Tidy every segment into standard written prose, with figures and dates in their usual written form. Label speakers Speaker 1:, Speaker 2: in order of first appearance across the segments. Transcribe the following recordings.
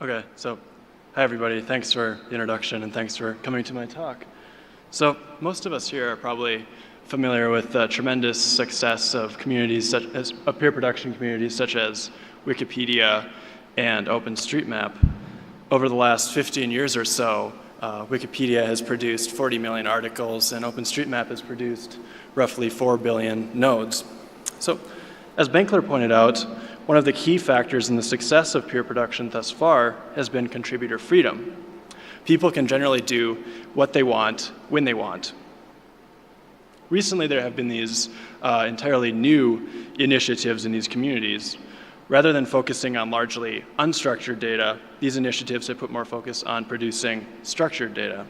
Speaker 1: Okay, so hi everybody. Thanks for the introduction and thanks for coming to my talk. So most of us here are probably familiar with the tremendous success of communities such as peer production communities such as Wikipedia and OpenStreetMap. Over the last 15 years or so, Wikipedia has produced 40 million articles and OpenStreetMap has produced roughly 4 billion nodes. So as Benkler pointed out, one of the key factors in the success of peer production thus far has been contributor freedom. People can generally do what they want, when they want. Recently, there have been these entirely new initiatives in these communities. Rather than focusing on largely unstructured data, these initiatives have put more focus on producing structured data.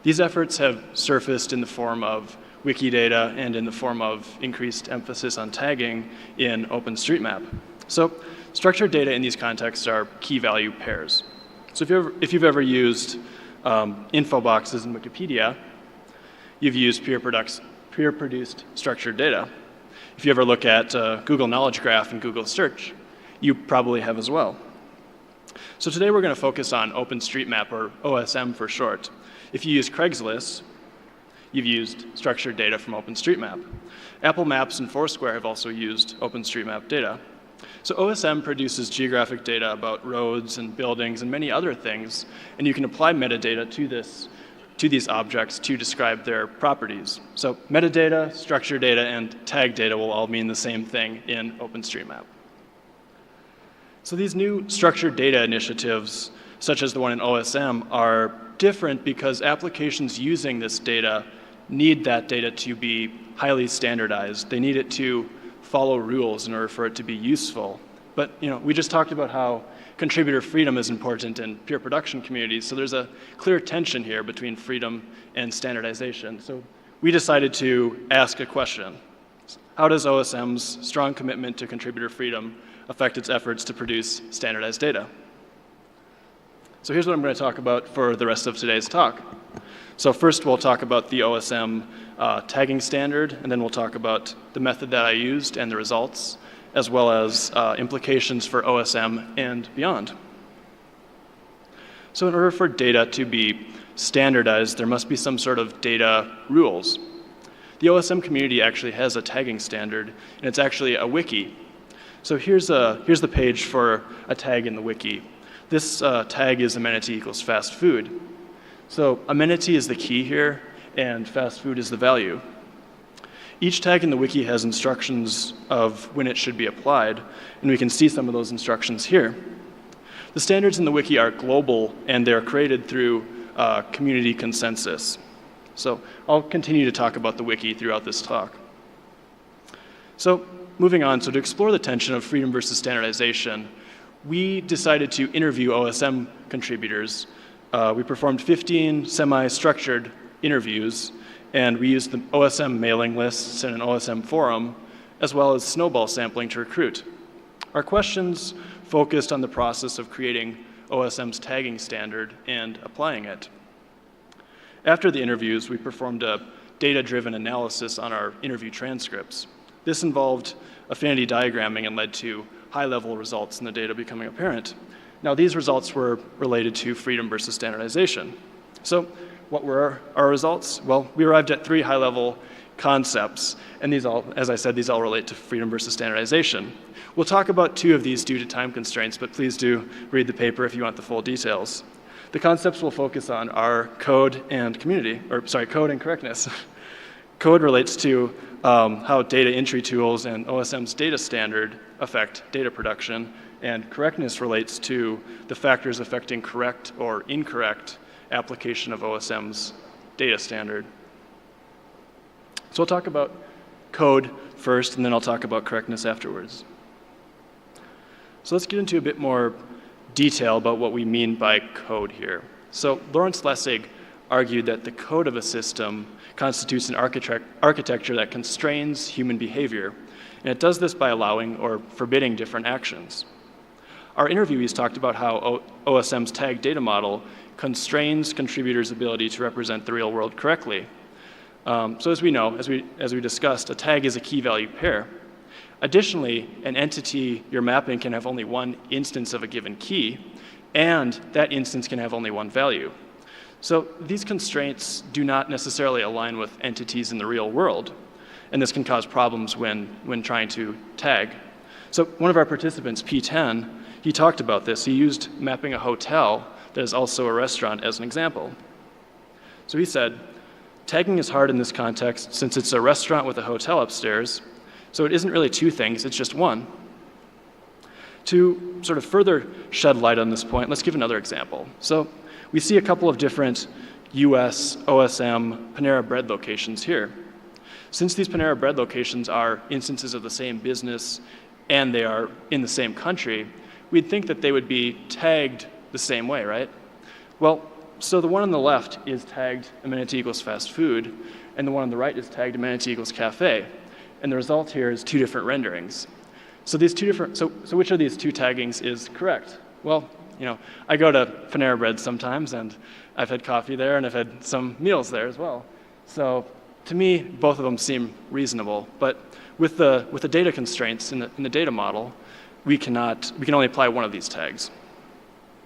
Speaker 1: These efforts have surfaced in the form of Wikidata and in the form of increased emphasis on tagging in OpenStreetMap. So structured data in these contexts are key value pairs. So if you've ever used infoboxes in Wikipedia, you've used peer-produced structured data. If you ever look at Google Knowledge Graph and Google Search, you probably have as well. So today we're going to focus on OpenStreetMap, or OSM for short. If you use Craigslist, you've used structured data from OpenStreetMap. Apple Maps and Foursquare have also used OpenStreetMap data. So OSM produces geographic data about roads and buildings and many other things, and you can apply metadata to these objects to describe their properties. So metadata, structured data, and tag data will all mean the same thing in OpenStreetMap. So these new structured data initiatives, such as the one in OSM, are different because applications using this data need that data to be highly standardized. They need it to follow rules in order for it to be useful. But we just talked about how contributor freedom is important in peer production communities, so there's a clear tension here between freedom and standardization. So we decided to ask a question. How does OSM's strong commitment to contributor freedom affect its efforts to produce standardized data? So here's what I'm going to talk about for the rest of today's talk. So first we'll talk about the OSM tagging standard, and then we'll talk about the method that I used and the results, as well as implications for OSM and beyond. So in order for data to be standardized, there must be some sort of data rules. The OSM community actually has a tagging standard, and it's actually a wiki. So here's the page for a tag in the wiki. This tag is amenity equals fast food. So amenity is the key here, and fast food is the value. Each tag in the wiki has instructions of when it should be applied, and we can see some of those instructions here. The standards in the wiki are global, and they're created through community consensus. So I'll continue to talk about the wiki throughout this talk. So moving on, so to explore the tension of freedom versus standardization, we decided to interview OSM contributors. We performed 15 semi-structured interviews, and we used the OSM mailing lists and an OSM forum, as well as snowball sampling to recruit. Our questions focused on the process of creating OSM's tagging standard and applying it. After the interviews, we performed a data-driven analysis on our interview transcripts. This involved affinity diagramming and led to high-level results in the data becoming apparent. Now, these results were related to freedom versus standardization. So what were our results? Well, we arrived at 3 high-level concepts, and these all, as I said, these all relate to freedom versus standardization. We'll talk about 2 of these due to time constraints, but please do read the paper if you want the full details. The concepts will focus on our code and code and correctness. Code relates to how data entry tools and OSM's data standard affect data production, and correctness relates to the factors affecting correct or incorrect application of OSM's data standard. So I'll talk about code first, and then I'll talk about correctness afterwards. So let's get into a bit more detail about what we mean by code here. So Lawrence Lessig argued that the code of a system constitutes an architecture that constrains human behavior, and it does this by allowing or forbidding different actions. Our interviewees talked about how OSM's tag data model constrains contributors' ability to represent the real world correctly. So as we know, as we discussed, a tag is a key value pair. Additionally, an entity you're mapping can have only one instance of a given key, and that instance can have only one value. So these constraints do not necessarily align with entities in the real world, and this can cause problems when trying to tag. So one of our participants, P10, he talked about this. He used mapping a hotel that is also a restaurant as an example. So he said, tagging is hard in this context since it's a restaurant with a hotel upstairs, so it isn't really two things, it's just one. To sort of further shed light on this point, let's give another example. So we see a couple of different US, OSM, Panera Bread locations here. Since these Panera Bread locations are instances of the same business and they are in the same country, we'd think that they would be tagged the same way, right? Well, so the one on the left is tagged amenity equals fast food, and the one on the right is tagged amenity equals cafe. And the result here is two different renderings. So these two different, so which of these two taggings is correct? Well, you know, I go to Panera Bread sometimes, and I've had coffee there, and I've had some meals there as well. So to me, both of them seem reasonable. But with the data constraints in the data model, we can only apply one of these tags.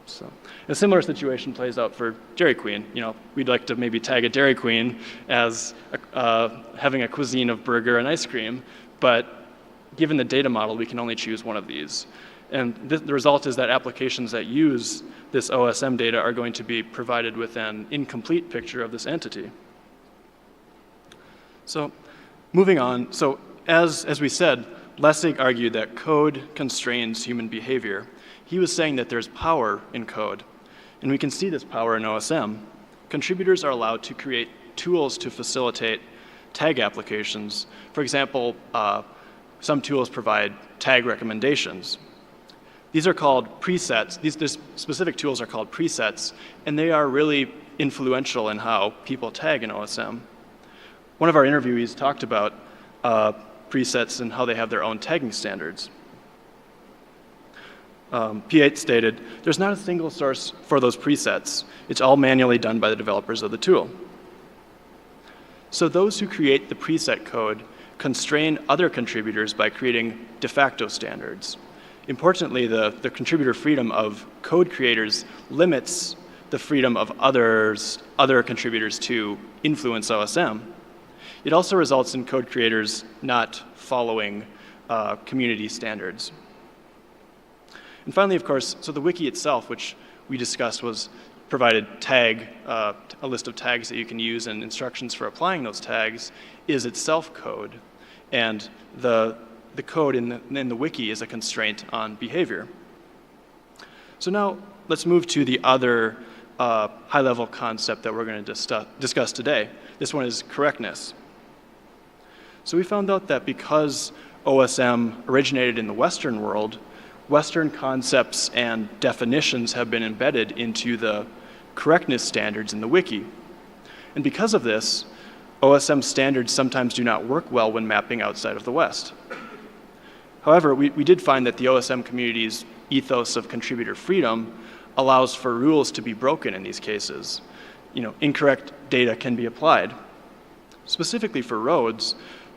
Speaker 1: So a similar situation plays out for Dairy Queen. You know, we'd like to maybe tag a Dairy Queen as having a cuisine of burger and ice cream, but given the data model, we can only choose one of these. And the result is that applications that use this OSM data are going to be provided with an incomplete picture of this entity. So moving on, so as we said, Lessig argued that code constrains human behavior. He was saying that there's power in code, and we can see this power in OSM. Contributors are allowed to create tools to facilitate tag applications. For example, some tools provide tag recommendations. These are called presets. These specific tools are called presets, and they are really influential in how people tag in OSM. One of our interviewees talked about presets and how they have their own tagging standards. P8 stated, there's not a single source for those presets. It's all manually done by the developers of the tool. So those who create the preset code constrain other contributors by creating de facto standards. Importantly, the contributor freedom of code creators limits the freedom of other contributors to influence OSM. It also results in code creators not following community standards. And finally, of course, so the wiki itself, which we discussed, provided a list of tags that you can use and instructions for applying those tags, is itself code. And the code in the wiki is a constraint on behavior. So now let's move to the other high-level concept that we're going to discuss today. This one is correctness. So we found out that because OSM originated in the Western world, Western concepts and definitions have been embedded into the correctness standards in the wiki. And because of this, OSM standards sometimes do not work well when mapping outside of the West. However, we did find that the OSM community's ethos of contributor freedom allows for rules to be broken in these cases. You know, incorrect data can be applied. Specifically for roads,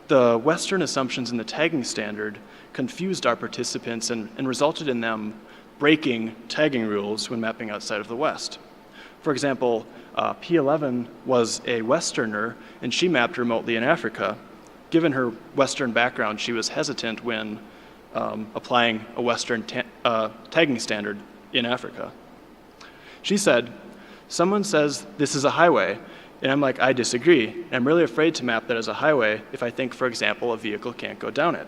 Speaker 1: the Western assumptions in the tagging standard confused our participants and resulted in them breaking tagging rules when mapping outside of the West. For example, P11 was a Westerner, and she mapped remotely in Africa. Given her Western background, she was hesitant when applying a Western tagging standard in Africa. She said, someone says this is a highway, and I'm like, I disagree. I'm really afraid to map that as a highway if I think, for example, a vehicle can't go down it.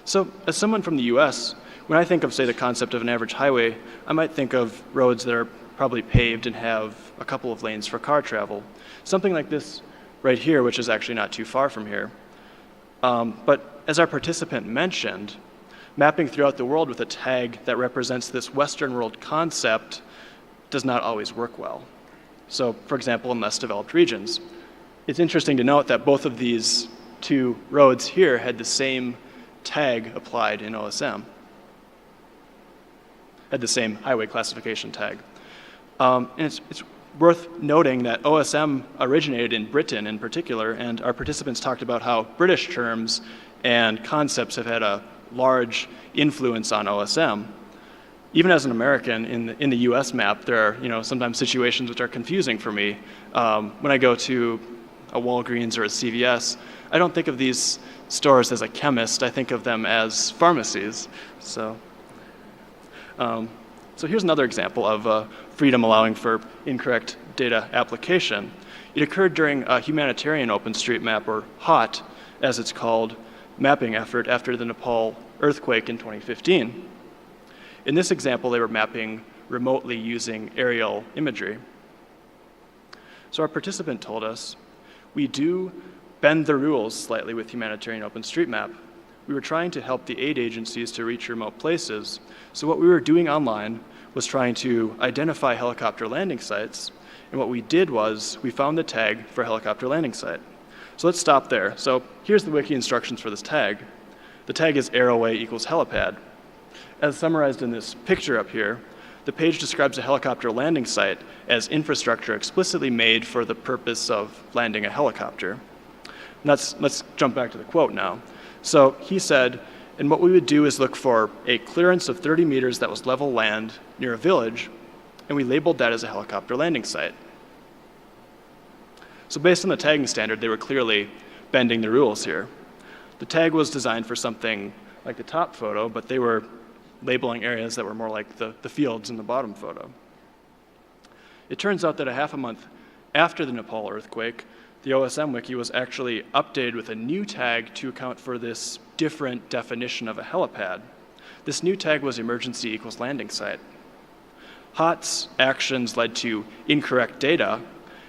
Speaker 1: So as someone from the US, when I think of, say, the concept of an average highway, I might think of roads that are probably paved and have a couple of lanes for car travel. Something like this right here, which is actually not too far from here. But as our participant mentioned, mapping throughout the world with a tag that represents this Western world concept does not always work well. So, for example, in less developed regions. It's interesting to note that both of these two roads here had the same tag applied in OSM, had the same highway classification tag. And it's worth noting that OSM originated in Britain in particular, and our participants talked about how British terms and concepts have had a large influence on OSM. Even as an American in the US map, there are sometimes situations which are confusing for me. When I go to a Walgreens or a CVS, I don't think of these stores as a chemist, I think of them as pharmacies. So here's another example of freedom allowing for incorrect data application. It occurred during a humanitarian OpenStreetMap, or HOT, as it's called, mapping effort after the Nepal earthquake in 2015. In this example, they were mapping remotely using aerial imagery. So our participant told us, we do bend the rules slightly with humanitarian OpenStreetMap. We were trying to help the aid agencies to reach remote places. So what we were doing online was trying to identify helicopter landing sites. And what we did was we found the tag for helicopter landing site. So let's stop there. So here's the wiki instructions for this tag. The tag is arrowway equals helipad. As summarized in this picture up here, the page describes a helicopter landing site as infrastructure explicitly made for the purpose of landing a helicopter. Let's jump back to the quote now. So he said, and what we would do is look for a clearance of 30 meters that was level land near a village, and we labeled that as a helicopter landing site. So based on the tagging standard, they were clearly bending the rules here. The tag was designed for something like the top photo, but they were labeling areas that were more like the fields in the bottom photo. It turns out that a half a month after the Nepal earthquake, the OSM wiki was actually updated with a new tag to account for this different definition of a helipad. This new tag was emergency equals landing site. HOT's actions led to incorrect data,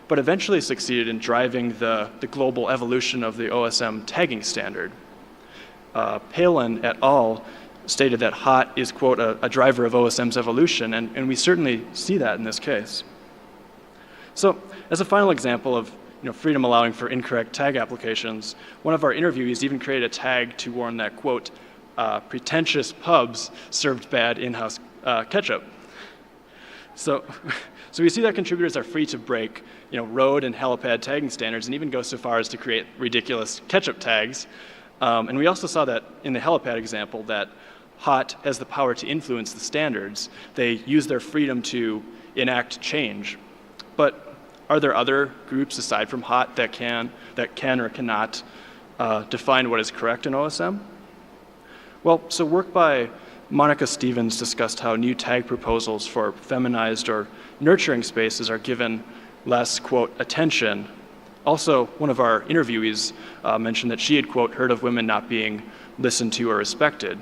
Speaker 1: but eventually succeeded in driving the global evolution of the OSM tagging standard. Palin et al. Stated that HOT is, quote, a driver of OSM's evolution, and we certainly see that in this case. So as a final example of freedom allowing for incorrect tag applications, one of our interviewees even created a tag to warn that, quote, pretentious pubs served bad in-house ketchup. So we see that contributors are free to break road and helipad tagging standards and even go so far as to create ridiculous ketchup tags. And we also saw that in the helipad example that HOT has the power to influence the standards. They use their freedom to enact change. But are there other groups aside from HOT that can or cannot define what is correct in OSM? Well, so work by Monica Stevens discussed how new tag proposals for feminized or nurturing spaces are given less, quote, attention. Also, one of our interviewees mentioned that she had, quote, heard of women not being listened to or respected.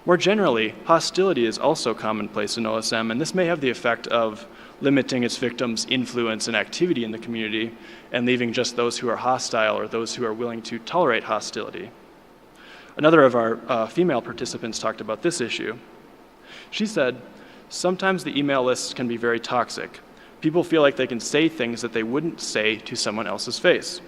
Speaker 1: More generally, hostility is also commonplace in OSM, and this may have the effect of limiting its victims' influence and activity in the community and leaving just those who are hostile or those who are willing to tolerate hostility. Another of our female participants talked about this issue. She said, sometimes the email lists can be very toxic. People feel like they can say things that they wouldn't say to someone else's face.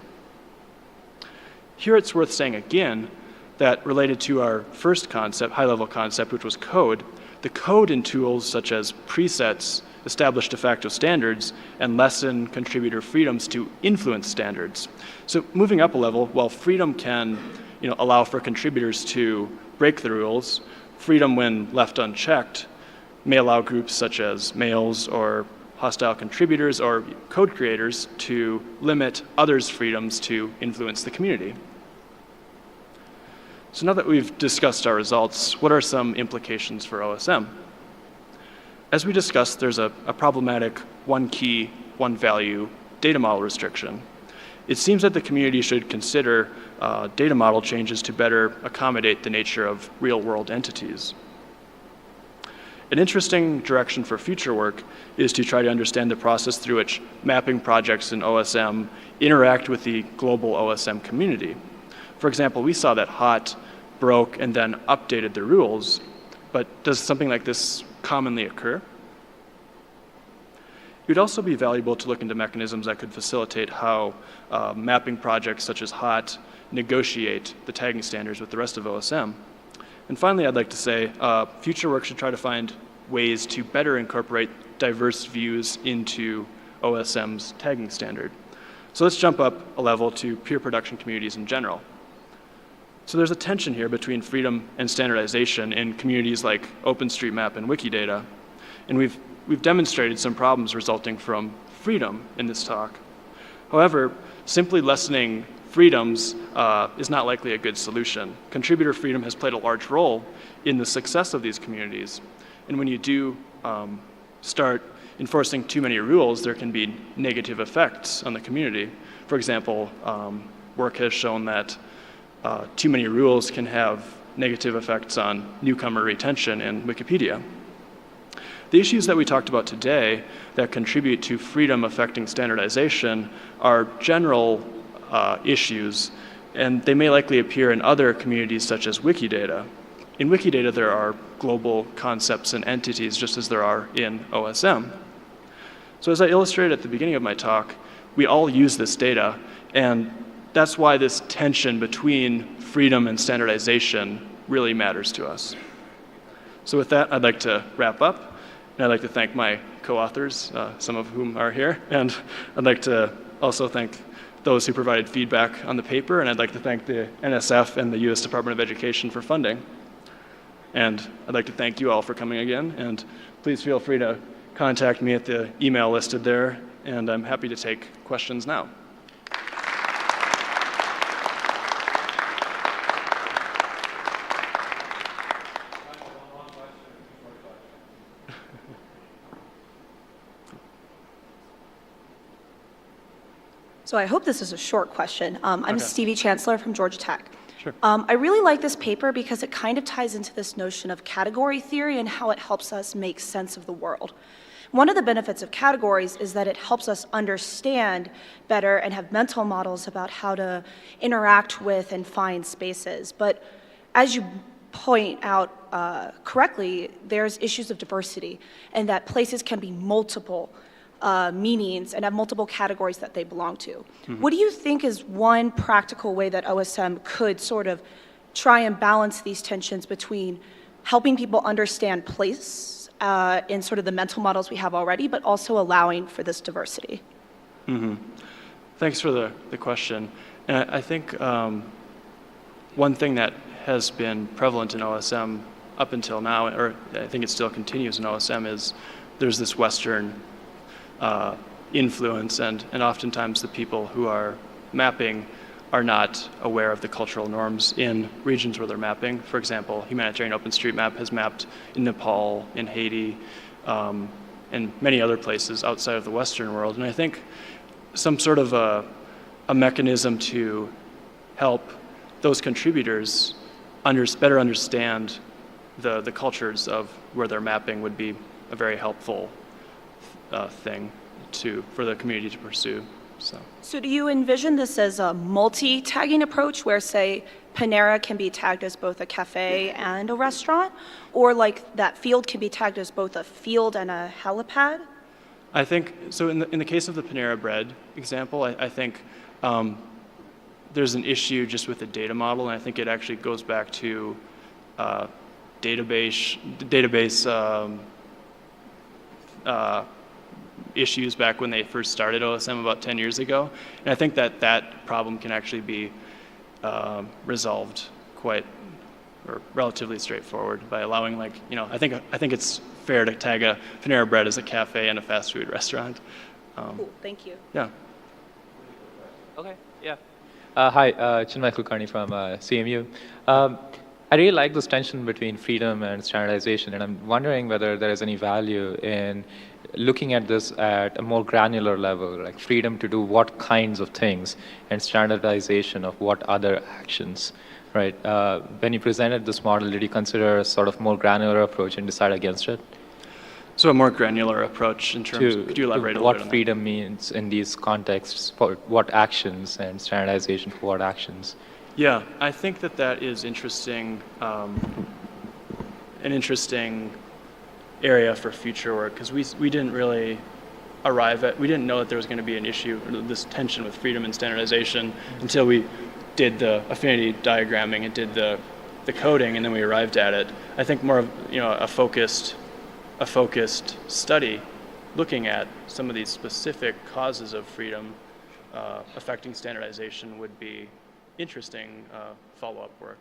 Speaker 1: Here it's worth saying again that related to our first concept, high-level concept, which was code, the code in tools such as presets establish de facto standards and lessen contributor freedoms to influence standards. So moving up a level, while freedom can allow for contributors to break the rules, freedom when left unchecked may allow groups such as males or hostile contributors or code creators to limit others' freedoms to influence the community. So now that we've discussed our results, what are some implications for OSM? As we discussed, there's a problematic one key, one value data model restriction. It seems that the community should consider data model changes to better accommodate the nature of real-world entities. An interesting direction for future work is to try to understand the process through which mapping projects in OSM interact with the global OSM community. For example, we saw that HOT broke and then updated the rules, but does something like this commonly occur? It would also be valuable to look into mechanisms that could facilitate how mapping projects such as HOT negotiate the tagging standards with the rest of OSM. And finally, I'd like to say future work should try to find ways to better incorporate diverse views into OSM's tagging standard. So let's jump up a level to peer production communities in general. So there's a tension here between freedom and standardization in communities like OpenStreetMap and Wikidata. And we've demonstrated some problems resulting from freedom in this talk. However, simply lessening freedoms is not likely a good solution. Contributor freedom has played a large role in the success of these communities. And when you do start enforcing too many rules, there can be negative effects on the community. For example, work has shown that too many rules can have negative effects on newcomer retention in Wikipedia. The issues that we talked about today that contribute to freedom affecting standardization are general issues, and they may likely appear in other communities such as Wikidata. In Wikidata, there are global concepts and entities just as there are in OSM. So as I illustrated at the beginning of my talk, we all use this data, and that's why this tension between freedom and standardization really matters to us. So with that, I'd like to wrap up, and I'd like to thank my co-authors, some of whom are here, and I'd like to also thank those who provided feedback on the paper, and I'd like to thank the NSF and the US Department of Education for funding. And I'd like to thank you all for coming again, and please feel free to contact me at the email listed there, and I'm happy to take questions now.
Speaker 2: So I hope this is a short question. I'm
Speaker 1: Okay.
Speaker 2: Stevie Chancellor from Georgia Tech.
Speaker 1: Sure.
Speaker 2: I really like this paper because it kind of ties into this notion of category theory and how it helps us make sense of the world. One of the benefits of categories is that it helps us understand better and have mental models about how to interact with and find spaces. But as you point out correctly, there's issues of diversity and that places can be multiple meanings and have multiple categories that they belong to.
Speaker 1: Mm-hmm.
Speaker 2: What do you think is one practical way that OSM could sort of try and balance these tensions between helping people understand place in sort of the mental models we have already, but also allowing for this diversity?
Speaker 1: Mm-hmm. Thanks for the question. And I think one thing that has been prevalent in OSM up until now, or I think it still continues in OSM, is there's this Western influence, and oftentimes the people who are mapping are not aware of the cultural norms in regions where they're mapping. For example, Humanitarian OpenStreetMap has mapped in Nepal, in Haiti, and many other places outside of the Western world. And I think some sort of a mechanism to help those contributors better understand the cultures of where they're mapping would be a very helpful thing for the community to pursue. So
Speaker 2: do you envision this as a multi-tagging approach where, say, Panera can be tagged as both a cafe and a restaurant, or like that field can be tagged as both a field and a helipad?
Speaker 1: I think, so in the case of the Panera Bread example, I think there's an issue just with the data model, and I think it actually goes back to database issues back when they first started OSM about 10 years ago. And I think that problem can actually be resolved relatively straightforward by allowing, like, I think it's fair to tag a Panera Bread as a cafe and a fast food restaurant.
Speaker 2: Cool, thank you.
Speaker 1: Yeah.
Speaker 3: Okay, yeah. Hi, Chinmay Kulkarni from CMU. I really like this tension between freedom and standardization, and I'm wondering whether there is any value in looking at this at a more granular level, like freedom to do what kinds of things and standardization of what other actions, right? When you presented this model, did you consider a sort of more granular approach and decide against it?
Speaker 1: So a more granular approach in terms of, could you elaborate a little bit on
Speaker 3: what freedom means in these contexts, for what actions, and standardization for what actions?
Speaker 1: Yeah, I think that is interesting, an interesting area for future work, because we didn't really we didn't know that there was going to be an issue, this tension with freedom and standardization, until we did the affinity diagramming and did the coding, and then we arrived at it. I think more of a focused study looking at some of these specific causes of freedom affecting standardization would be interesting follow-up work.